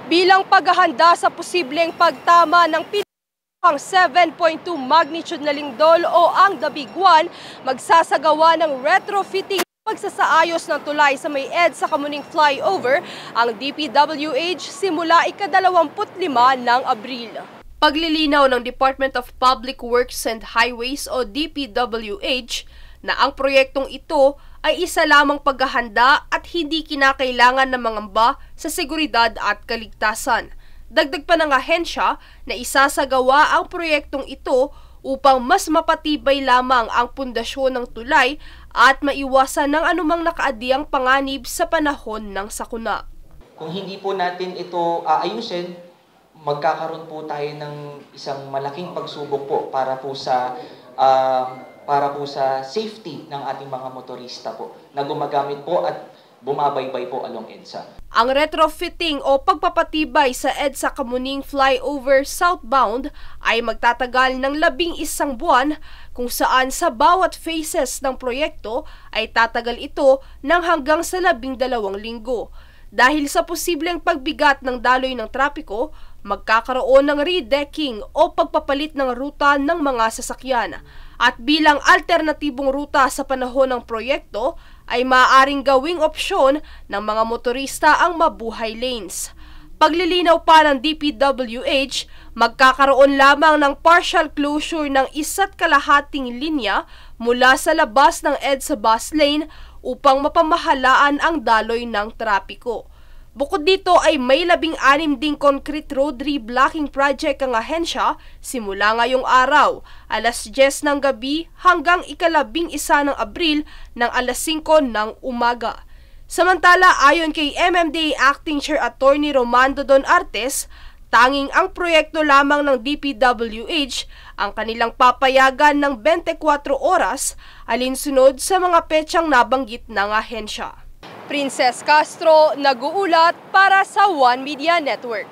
bilang paghahanda sa posibleng pagtama ng ang 7.2 magnitude na lindol o ang The Big One, magsasagawa ng retrofitting pagsasaayos ng tulay sa may EDSA Kamuning Flyover ang DPWH simula ika-25 ng Abril. Paglilinaw ng Department of Public Works and Highways o DPWH na ang proyektong ito ay isa lamang paghahanda at hindi kinakailangan ng mangamba sa seguridad at kaligtasan. Dagdag pa ng ahensya na isasagawa ang proyektong ito upang mas mapatibay lamang ang pundasyon ng tulay at maiwasan ng anumang nakaadiang panganib sa panahon ng sakuna. Kung hindi po natin ito aayusin, magkakaroon po tayo ng isang malaking pagsubok po para po sa safety ng ating mga motorista po na gumagamit po at bumabaybay po along EDSA. Ang retrofitting o pagpapatibay sa EDSA Kamuning Flyover southbound ay magtatagal ng 11 buwan kung saan sa bawat phases ng proyekto ay tatagal ito ng hanggang sa 12 linggo. Dahil sa posibleng pagbigat ng daloy ng trapiko, magkakaroon ng redecking o pagpapalit ng ruta ng mga sasakyan. At bilang alternatibong ruta sa panahon ng proyekto, ay maaaring gawing opsyon ng mga motorista ang mabuhay lanes. Paglilinaw pa ng DPWH, magkakaroon lamang ng partial closure ng 1.5 linya mula sa labas ng EDSA bus lane upang mapamahalaan ang daloy ng trapiko. Bukod dito ay may 16 ding concrete road reblocking project ang ahensya simula ngayong araw, alas 10 ng gabi hanggang ika-11 ng Abril ng alas 5 ng umaga. Samantala, ayon kay MMDA Acting Chair Attorney Romando Don Artes, tanging ang proyekto lamang ng DPWH ang kanilang papayagan ng 24 oras alinsunod sa mga petsang nabanggit ng ahensya. Princess Castro, nag-uulat para sa One Media Network.